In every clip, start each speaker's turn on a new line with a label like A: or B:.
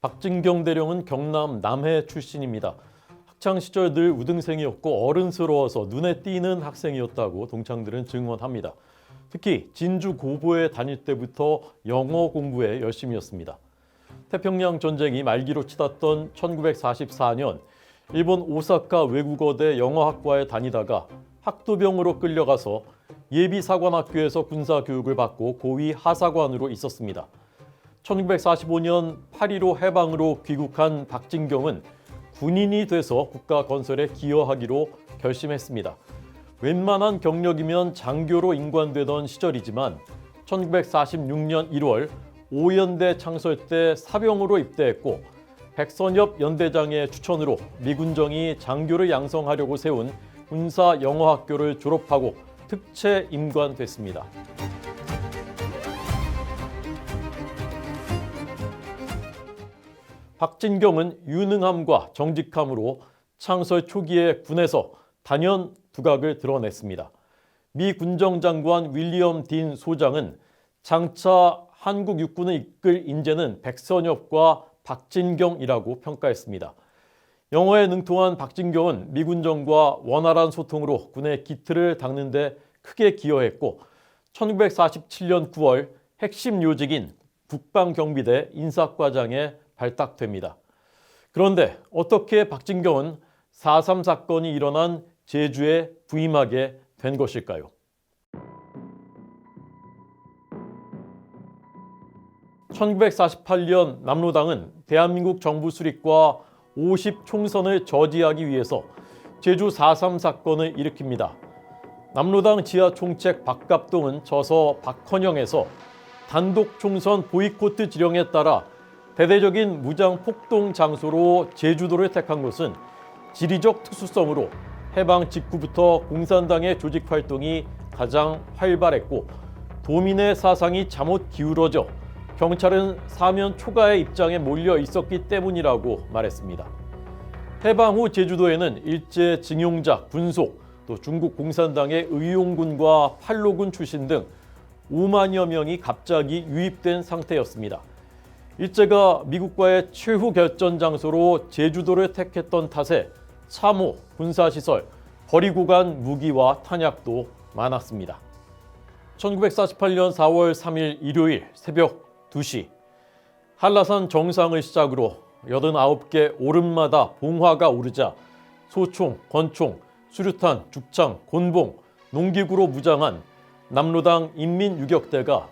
A: 박진경 대령은 경남 남해 출신입니다. 학창시절 늘 우등생이었고 어른스러워서 눈에 띄는 학생이었다고 동창들은 증언합니다. 특히 진주 고보에 다닐 때부터 영어 공부에 열심이었습니다. 태평양 전쟁이 말기로 치닫던 1944년 일본 오사카 외국어대 영어학과에 다니다가 학도병으로 끌려가서 예비사관학교에서 군사교육을 받고 고위 하사관으로 있었습니다. 1945년 8.15 해방으로 귀국한 박진경은 군인이 돼서 국가 건설에 기여하기로 결심했습니다. 웬만한 경력이면 장교로 임관되던 시절이지만 1946년 1월 오연대 창설 때 사병으로 입대했고 백선엽 연대장의 추천으로 미군정이 장교를 양성하려고 세운 군사영어학교를 졸업하고 특채 임관됐습니다. 박진경은 유능함과 정직함으로 창설 초기에 군에서 단연 두각을 드러냈습니다. 미 군정장관 윌리엄 딘 소장은 장차 한국 육군을 이끌 인재는 백선엽과 박진경이라고 평가했습니다. 영어에 능통한 박진경은 미 군정과 원활한 소통으로 군의 기틀을 닦는 데 크게 기여했고 1947년 9월 핵심 요직인 국방경비대 인사과장에 발탁됩니다. 그런데 어떻게 박진경은 4.3 사건이 일어난 제주에 부임하게 된 것일까요? 1948년 남로당은 대한민국 정부 수립과 50 총선을 저지하기 위해서 제주 4.3 사건을 일으킵니다. 남로당 지하 총책 박갑동은 저서 박헌영에서 단독 총선 보이콧 지령에 따라 대대적인 무장 폭동 장소로 제주도를 택한 것은 지리적 특수성으로 해방 직후부터 공산당의 조직 활동이 가장 활발했고 도민의 사상이 잘못 기울어져 경찰은 사면 초과의 입장에 몰려 있었기 때문이라고 말했습니다. 해방 후 제주도에는 일제 징용자, 군속, 또 중국 공산당의 의용군과 팔로군 출신 등 5만여 명이 갑자기 유입된 상태였습니다. 일제가 미국과의 최후 결전 장소로 제주도를 택했던 탓에 참호, 군사시설, 버리고 간 무기와 탄약도 많았습니다. 1948년 4월 3일 일요일 새벽 2시 한라산 정상을 시작으로 89개 오름마다 봉화가 오르자 소총, 권총, 수류탄, 죽창, 곤봉, 농기구로 무장한 남로당 인민유격대가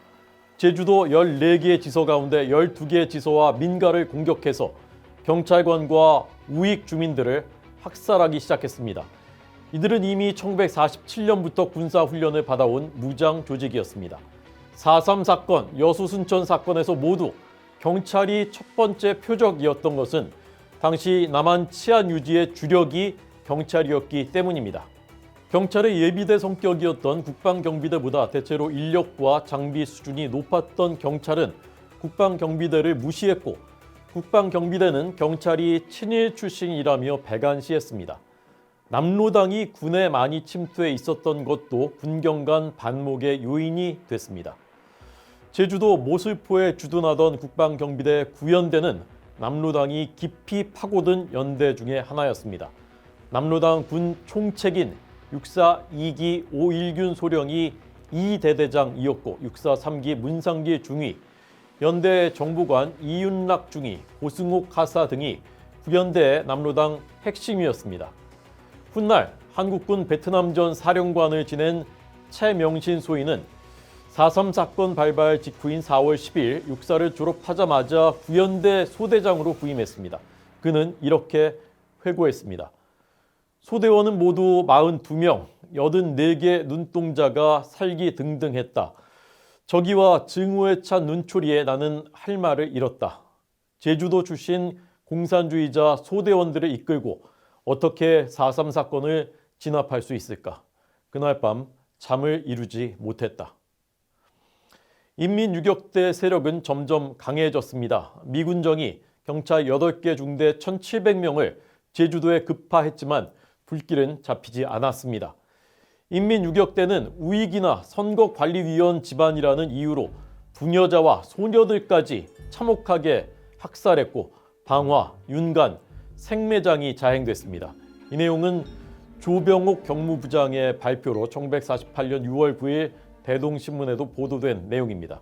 A: 제주도 14개의 지서 가운데 12개의 지서와 민가를 공격해서 경찰관과 우익 주민들을 학살하기 시작했습니다. 이들은 이미 1947년부터 군사훈련을 받아온 무장 조직이었습니다. 4.3 사건, 여수순천 사건에서 모두 경찰이 첫 번째 표적이었던 것은 당시 남한 치안 유지의 주력이 경찰이었기 때문입니다. 경찰의 예비대 성격이었던 국방경비대보다 대체로 인력과 장비 수준이 높았던 경찰은 국방경비대를 무시했고 국방경비대는 경찰이 친일 출신이라며 배관시했습니다. 남로당이 군에 많이 침투해 있었던 것도 군경간 반목의 요인이 됐습니다. 제주도 모슬포에 주둔하던 국방경비대 9연대는 남로당이 깊이 파고든 연대 중에 하나였습니다. 남로당 군 총책인 육사 2기 오일균 소령이 2대대장이었고 육사 3기 문상기 중위, 연대 정보관 이윤락 중위, 고승옥 하사 등이 9연대의 남로당 핵심이었습니다. 훗날 한국군 베트남전 사령관을 지낸 최명신 소위는 4.3 사건 발발 직후인 4월 10일 육사를 졸업하자마자 9연대 소대장으로 부임했습니다. 그는 이렇게 회고했습니다. 소대원은 모두 42명, 84개 눈동자가 살기 등등했다. 저기와 증오에 찬 눈초리에 나는 할 말을 잃었다. 제주도 출신 공산주의자 소대원들을 이끌고 어떻게 4.3 사건을 진압할 수 있을까? 그날 밤 잠을 이루지 못했다. 인민유격대 세력은 점점 강해졌습니다. 미군정이 경찰 8개 중대 1,700명을 제주도에 급파했지만 불길은 잡히지 않았습니다. 인민유격대는 우익이나 선거관리위원 집안이라는 이유로 부녀자와 소녀들까지 참혹하게 학살했고 방화, 윤간, 생매장이 자행됐습니다. 이 내용은 조병옥 경무부장의 발표로 1948년 6월 9일 대동신문에도 보도된 내용입니다.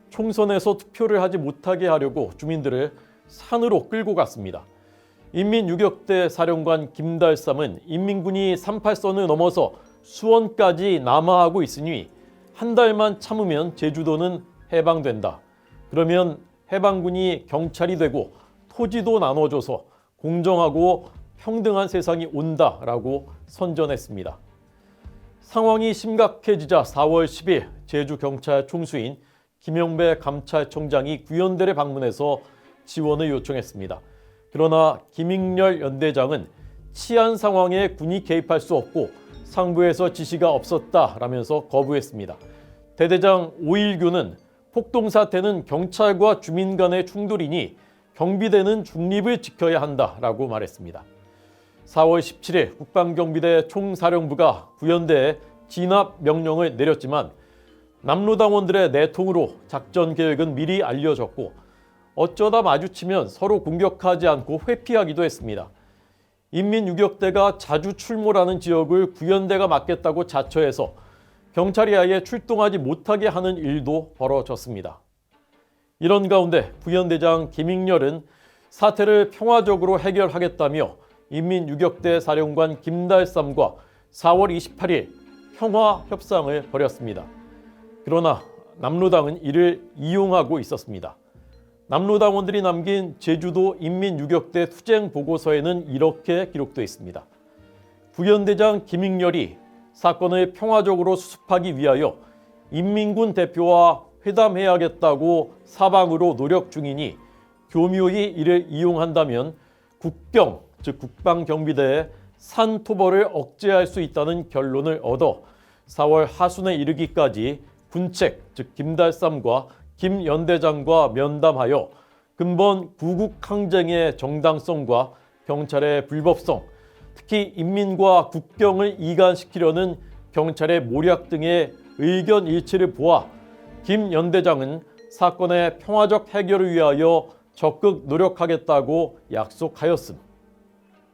A: 총선에서 투표를 하지 못하게 하려고 주민들을 산으로 끌고 갔습니다. 인민유격대 사령관 김달삼은 인민군이 38선을 넘어서 수원까지 남하하고 있으니 한 달만 참으면 제주도는 해방된다. 그러면 해방군이 경찰이 되고 토지도 나눠줘서 공정하고 평등한 세상이 온다라고 선전했습니다. 상황이 심각해지자 4월 10일 제주경찰 총수인 김영배 감찰청장이 구연대를 방문해서 지원을 요청했습니다. 그러나 김익렬 연대장은 치안 상황에 군이 개입할 수 없고 상부에서 지시가 없었다라면서 거부했습니다. 대대장 오일규는 폭동 사태는 경찰과 주민 간의 충돌이니 경비대는 중립을 지켜야 한다라고 말했습니다. 4월 17일 국방경비대 총사령부가 구연대에 진압 명령을 내렸지만 남로당원들의 내통으로 작전 계획은 미리 알려졌고 어쩌다 마주치면 서로 공격하지 않고 회피하기도 했습니다. 인민유격대가 자주 출몰하는 지역을 구연대가 맡겠다고 자처해서 경찰이 아예 출동하지 못하게 하는 일도 벌어졌습니다. 이런 가운데 구연대장 김익렬은 사태를 평화적으로 해결하겠다며 인민유격대 사령관 김달삼과 4월 28일 평화협상을 벌였습니다. 그러나 남로당은 이를 이용하고 있었습니다. 남로당원들이 남긴 제주도 인민유격대 투쟁 보고서에는 이렇게 기록되어 있습니다. 구연대장 김익렬이 사건을 평화적으로 수습하기 위하여 인민군 대표와 회담해야겠다고 사방으로 노력 중이니 교묘히 이를 이용한다면 국경, 즉 국방경비대의 산토벌을 억제할 수 있다는 결론을 얻어 4월 하순에 이르기까지 군책, 즉 김달삼과 김 연대장과 면담하여 근본 구국항쟁의 정당성과 경찰의 불법성, 특히 인민과 국경을 이간시키려는 경찰의 모략 등의 의견 일치를 보아 김 연대장은 사건의 평화적 해결을 위하여 적극 노력하겠다고 약속하였음.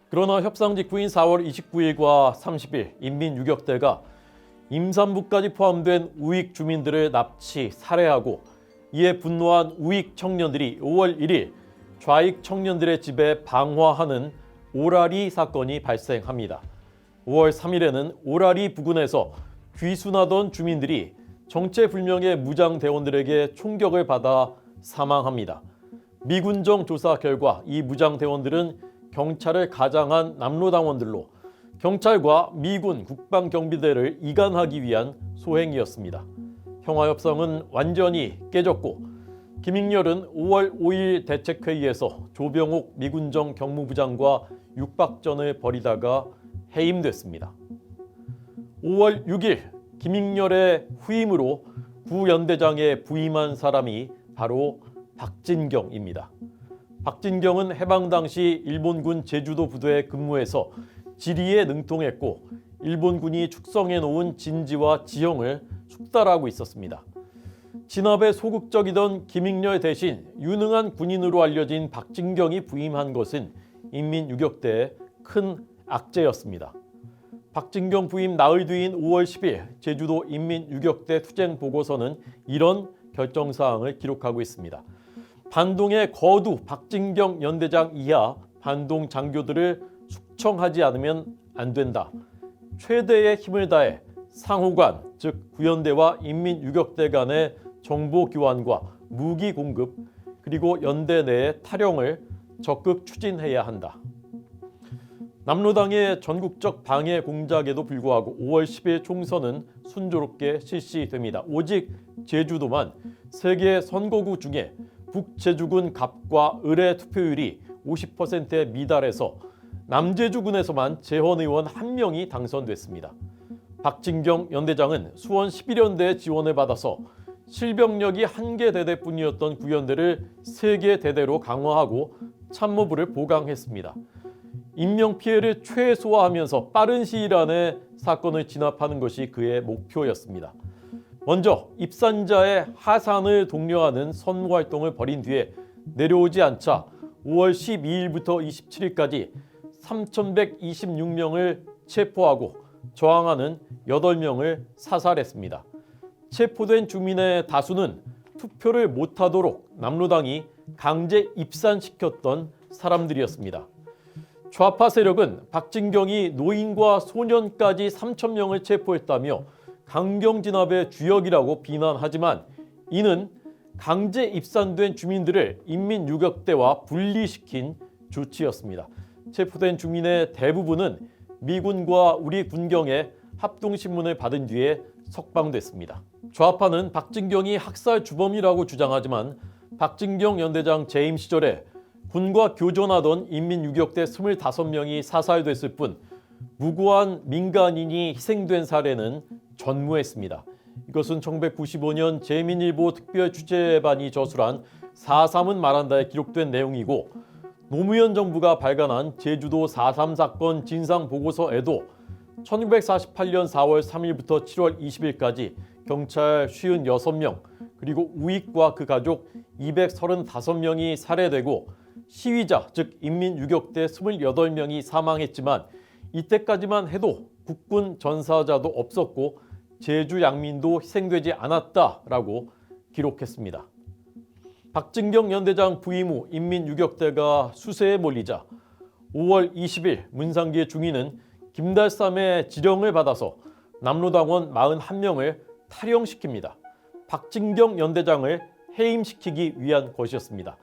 A: 그러나 협상 직후인 4월 29일과 30일 인민유격대가 임산부까지 포함된 우익 주민들을 납치, 살해하고 이에 분노한 우익 청년들이 5월 1일 좌익 청년들의 집에 방화하는 오라리 사건이 발생합니다. 5월 3일에는 오라리 부근에서 귀순하던 주민들이 정체불명의 무장대원들에게 총격을 받아 사망합니다. 미군정 조사 결과 이 무장대원들은 경찰을 가장한 남로당원들로 경찰과 미군 국방경비대를 이간하기 위한 소행이었습니다. 평화협상은 완전히 깨졌고 김익렬은 5월 5일 대책회의에서 조병옥 미군정 경무부장과 육박전을 벌이다가 해임됐습니다. 5월 6일 김익렬의 후임으로 구연대장에 부임한 사람이 바로 박진경입니다. 박진경은 해방 당시 일본군 제주도 부대에 근무해서 지리에 능통했고 일본군이 축성해 놓은 진지와 지형을 숙달하고 있었습니다. 진압에 소극적이던 김익렬 대신 유능한 군인으로 알려진 박진경이 부임한 것은 인민유격대의 큰 악재였습니다. 박진경 부임 나흘 뒤인 5월 10일 제주도 인민유격대 투쟁 보고서는 이런 결정사항을 기록하고 있습니다. 반동의 거두 박진경 연대장 이하 반동 장교들을 숙청하지 않으면 안 된다. 최대의 힘을 다해 상호간, 즉 구연대와 인민유격대 간의 정보 교환과 무기 공급, 그리고 연대 내의 탈영을 적극 추진해야 한다. 남로당의 전국적 방해 공작에도 불구하고 5월 10일 총선은 순조롭게 실시됩니다. 오직 제주도만 세계 선거구 중에 북제주군 갑과 을의 투표율이 50%에 미달해서 남제주군에서만 재헌 의원 1명이 당선됐습니다. 박진경 연대장은 수원 11연대에 지원을 받아서 실병력이 1개 대대뿐이었던 구연대를 3개 대대로 강화하고 참모부를 보강했습니다. 인명피해를 최소화하면서 빠른 시일 안에 사건을 진압하는 것이 그의 목표였습니다. 먼저 입산자의 하산을 독려하는 선무활동을 벌인 뒤에 내려오지 않자 5월 12일부터 27일까지 3,126명을 체포하고 저항하는 8명을 사살했습니다. 체포된 주민의 다수는 투표를 못하도록 남로당이 강제 입산시켰던 사람들이었습니다. 좌파 세력은 박진경이 노인과 소년까지 3,000명을 체포했다며 강경 진압의 주역이라고 비난하지만 이는 강제 입산된 주민들을 인민유격대와 분리시킨 조치였습니다. 체포된 주민의 대부분은 미군과 우리 군경의 합동신문을 받은 뒤에 석방됐습니다. 좌파는 박진경이 학살 주범이라고 주장하지만 박진경 연대장 재임 시절에 군과 교전하던 인민유격대 25명이 사살됐을 뿐 무고한 민간인이 희생된 사례는 전무했습니다. 이것은 1995년 재민일보 특별 취재반이 저술한 4.3은 말한다에 기록된 내용이고 노무현 정부가 발간한 제주도 4.3 사건 진상보고서에도 1948년 4월 3일부터 7월 20일까지 경찰 56명 그리고 우익과 그 가족 235명이 살해되고 시위자 즉 인민유격대 28명이 사망했지만 이때까지만 해도 국군 전사자도 없었고 제주 양민도 희생되지 않았다라고 기록했습니다. 박진경 연대장 부임 후 인민유격대가 수세에 몰리자 5월 20일 문상기의 중위는 김달삼의 지령을 받아서 남로당원 41명을 탈영시킵니다. 박진경 연대장을 해임시키기 위한 것이었습니다.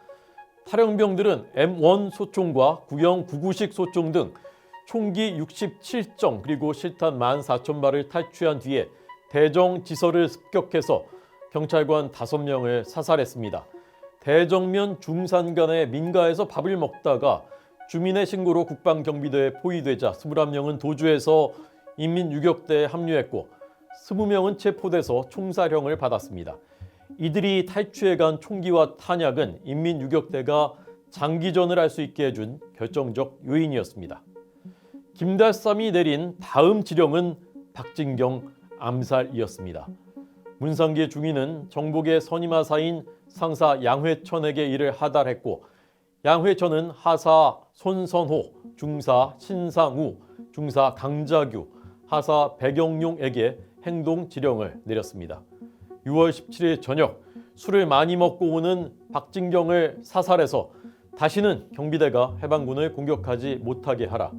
A: 탈영병들은 M1 소총과 구형 99식 소총 등 총기 67정 그리고 실탄 14,000발을 탈취한 뒤에 대정지서를 습격해서 경찰관 5명을 사살했습니다. 대정면 중산간의 민가에서 밥을 먹다가 주민의 신고로 국방경비대에 포위되자 21명은 도주해서 인민유격대에 합류했고 20명은 체포돼서 총살형을 받았습니다. 이들이 탈취해간 총기와 탄약은 인민유격대가 장기전을 할 수 있게 해준 결정적 요인이었습니다. 김달삼이 내린 다음 지령은 박진경 암살이었습니다. 문상기의 중위는 정복의 선임하사인 상사 양회천에게 이를 하달했고 양회천은 하사 손선호, 중사 신상우, 중사 강자규, 하사 백영용에게 행동 지령을 내렸습니다. 6월 17일 저녁 술을 많이 먹고 오는 박진경을 사살해서 다시는 경비대가 해방군을 공격하지 못하게 하라.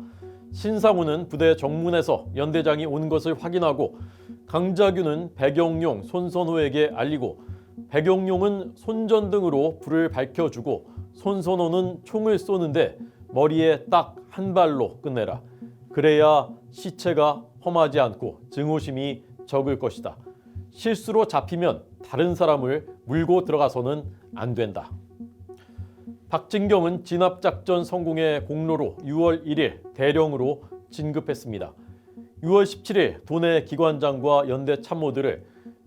A: 신상우는 부대 정문에서 연대장이 온 것을 확인하고 강자규는 백영용, 손선호에게 알리고 백영용은 손전등으로 불을 밝혀주고 손선호는 총을 쏘는데 머리에 딱 한 발로 끝내라. 그래야 시체가 험하지 않고 증오심이 적을 것이다. 실수로 잡히면 다른 사람을 물고 들어가서는 안 된다. 박진경은 진압작전 성공의 공로로 6월 1일 대령으로 진급했습니다. 6월 17일 도내 기관장과 연대 참모들을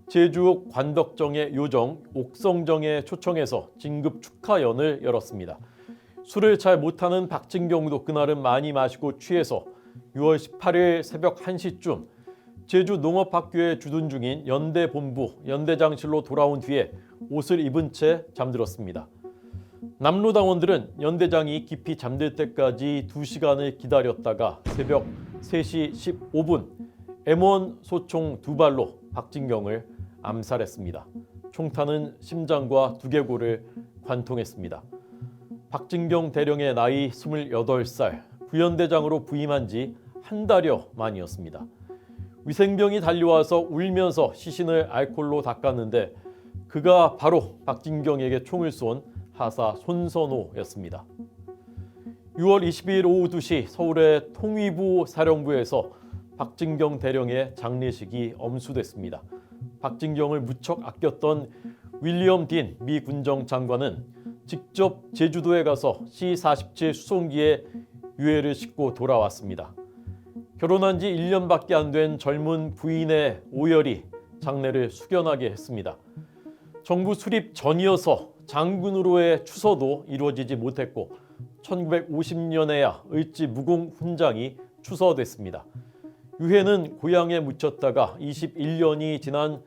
A: 제주 관덕정의 요정 옥성정에 초청해서 진급 축하연을 열었습니다. 술을 잘 못하는 박진경도 그날은 많이 마시고 취해서 6월 18일 새벽 1시쯤 제주 농업학교에 주둔 중인 연대 본부 연대장실로 돌아온 뒤에 옷을 입은 채 잠들었습니다. 남로당원들은 연대장이 깊이 잠들 때까지 2시간을 기다렸다가 새벽 3시 15분 M1 소총 2발로 박진경을 암살했습니다. 총탄은 심장과 두개골을 관통했습니다. 박진경 대령의 나이 28살, 부연대장으로 부임한 지 한 달여 만이었습니다. 위생병이 달려와서 울면서 시신을 알코올로 닦았는데 그가 바로 박진경에게 총을 쏜 하사 손선호였습니다. 6월 22일 오후 2시 서울의 통위부 사령부에서 박진경 대령의 장례식이 엄수됐습니다. 박진경을 무척 아꼈던 윌리엄 딘 미 군정 장관은 직접 제주도에 가서 C-47 수송기에 유해를 싣고 돌아왔습니다. 결혼한 지 1년밖에 안 된 젊은 부인의 오열이 장례를 숙연하게 했습니다. 정부 수립 전이어서 장군으로의 추서도 이루어지지 못했고 1950년에야 을지 무공 훈장이 추서됐습니다. 유해는 고향에 묻혔다가 21년이 지난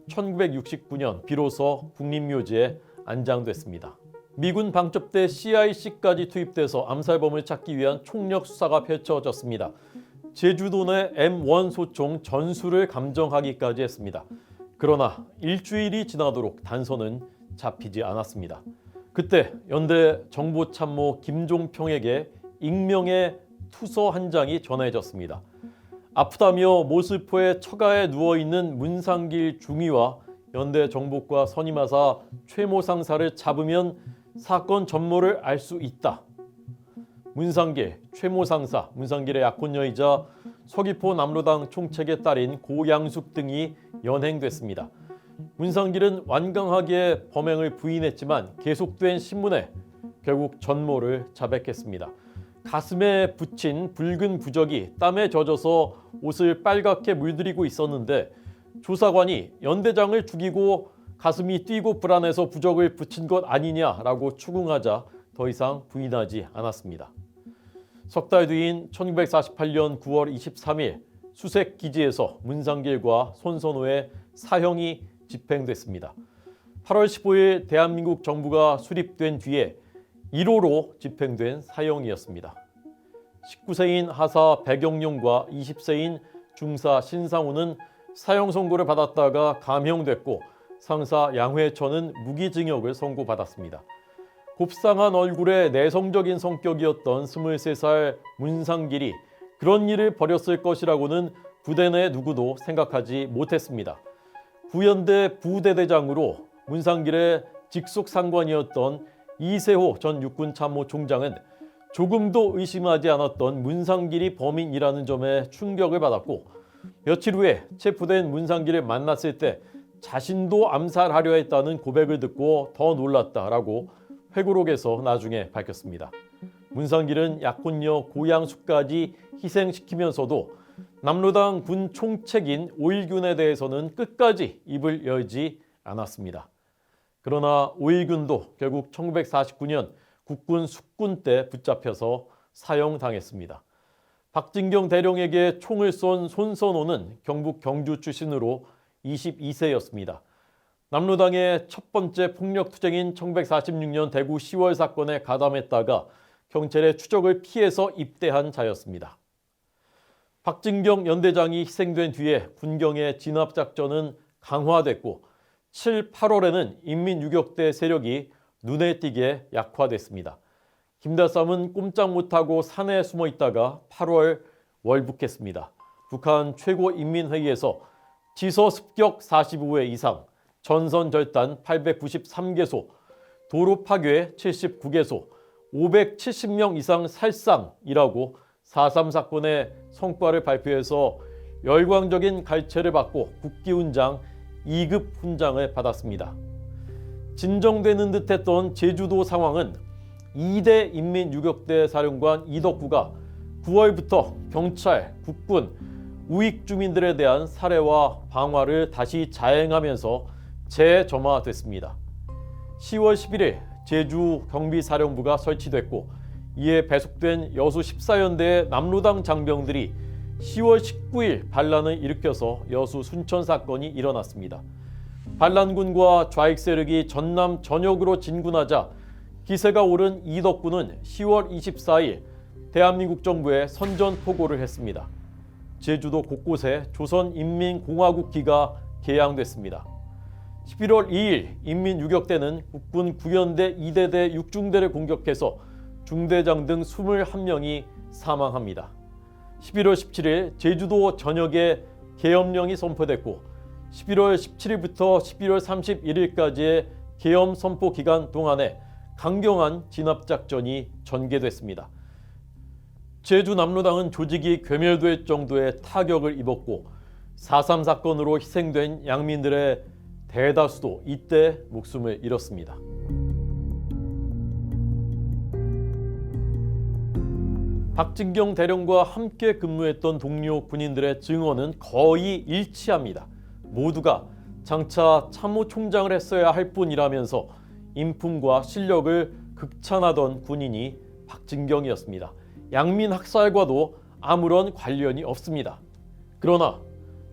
A: 1969년 비로소 국립묘지에 안장됐습니다. 미군 방첩대 CIC까지 투입돼서 암살범을 찾기 위한 총력 수사가 펼쳐졌습니다. 제주도 내 M1 소총 전수를 감정하기까지 했습니다. 그러나 일주일이 지나도록 단서는 잡히지 않았습니다. 그때 연대 정보참모 김종평에게 익명의 투서 한 장이 전해졌습니다. 아프다며 모슬포의 처가에 누워있는 문상길 중위와 연대 정보과 선임하사 최모 상사를 잡으면 사건 전모를 알 수 있다. 문상길, 최모 상사, 문상길의 약혼녀이자 서귀포 남로당 총책의 딸인 고양숙 등이 연행됐습니다. 문상길은 완강하게 범행을 부인했지만 계속된 신문에 결국 전모를 자백했습니다. 가슴에 붙인 붉은 부적이 땀에 젖어서 옷을 빨갛게 물들이고 있었는데 조사관이 연대장을 죽이고 가슴이 뛰고 불안해서 부적을 붙인 것 아니냐라고 추궁하자 더 이상 부인하지 않았습니다. 석 달 뒤인 1948년 9월 23일 수색기지에서 문상길과 손선호의 사형이 집행됐습니다. 8월 15일 대한민국 정부가 수립된 뒤에 1호로 집행된 사형이었습니다. 19세인 하사 백영룡과 20세인 중사 신상우는 사형 선고를 받았다가 감형됐고 상사 양회천은 무기징역을 선고받았습니다. 곱상한 얼굴에 내성적인 성격이었던 23살 문상길이 그런 일을 벌였을 것이라고는 부대 내 누구도 생각하지 못했습니다. 구연대 부대대장으로 문상길의 직속 상관이었던 이세호 전 육군참모총장은 조금도 의심하지 않았던 문상길이 범인이라는 점에 충격을 받았고 며칠 후에 체포된 문상길을 만났을 때 자신도 암살하려 했다는 고백을 듣고 더 놀랐다라고 회고록에서 나중에 밝혔습니다. 문상길은 약혼녀 고양숙까지 희생시키면서도 남로당 군 총책인 오일균에 대해서는 끝까지 입을 열지 않았습니다. 그러나 오일균도 결국 1949년 국군 숙군 때 붙잡혀서 사형당했습니다. 박진경 대령에게 총을 쏜 손선호는 경북 경주 출신으로 22세였습니다. 남로당의 첫 번째 폭력투쟁인 1946년 대구 10월 사건에 가담했다가 경찰의 추적을 피해서 입대한 자였습니다. 박진경 연대장이 희생된 뒤에 군경의 진압작전은 강화됐고 7, 8월에는 인민유격대 세력이 눈에 띄게 약화됐습니다. 김다삼은 꼼짝 못하고 산에 숨어 있다가 8월 월북했습니다. 북한 최고인민회의에서 지서 습격 45회 이상, 전선 절단 893개소, 도로 파괴 79개소, 570명 이상 살상이라고 4.3 사건의 성과를 발표해서 열광적인 갈채를 받고 국기훈장 2급 훈장을 받았습니다. 진정되는 듯했던 제주도 상황은 2대 인민유격대 사령관 이덕구가 9월부터 경찰, 국군, 우익 주민들에 대한 살해와 방화를 다시 자행하면서 재점화됐습니다. 10월 11일 제주 경비사령부가 설치됐고 이에 배속된 여수 14연대의 남로당 장병들이 10월 19일 반란을 일으켜서 여수 순천 사건이 일어났습니다. 반란군과 좌익 세력이 전남 전역으로 진군하자 기세가 오른 이덕구는 10월 24일 대한민국 정부에 선전포고를 했습니다. 제주도 곳곳에 조선인민공화국기가 개양됐습니다. 11월 2일 인민유격대는 국군 구연대 2대대 6중대를 공격해서 중대장 등 21명이 사망합니다. 11월 17일 제주도 전역에 계엄령이 선포됐고 11월 17일부터 11월 31일까지의 계엄 선포 기간 동안에 강경한 진압작전이 전개됐습니다. 제주 남로당은 조직이 괴멸될 정도의 타격을 입었고 4.3 사건으로 희생된 양민들의 대다수도 이때 목숨을 잃었습니다. 박진경 대령과 함께 근무했던 동료 군인들의 증언은 거의 일치합니다. 모두가 장차 참모총장을 했어야 할 뿐이라면서 인품과 실력을 극찬하던 군인이 박진경이었습니다. 양민 학살과도 아무런 관련이 없습니다. 그러나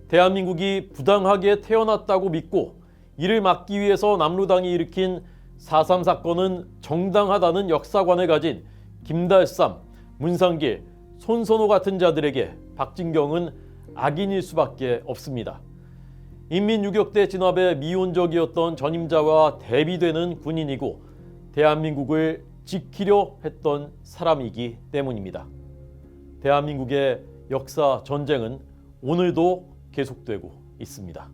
A: 대한민국이 부당하게 태어났다고 믿고 이를 막기 위해서 남로당이 일으킨 4.3 사건은 정당하다는 역사관을 가진 김달삼, 문상길, 손선호 같은 자들에게 박진경은 악인일 수밖에 없습니다. 인민유격대 진압에 미온적이었던 전임자와 대비되는 군인이고 대한민국을 지키려 했던 사람이기 때문입니다. 대한민국의 역사 전쟁은 오늘도 계속되고 있습니다.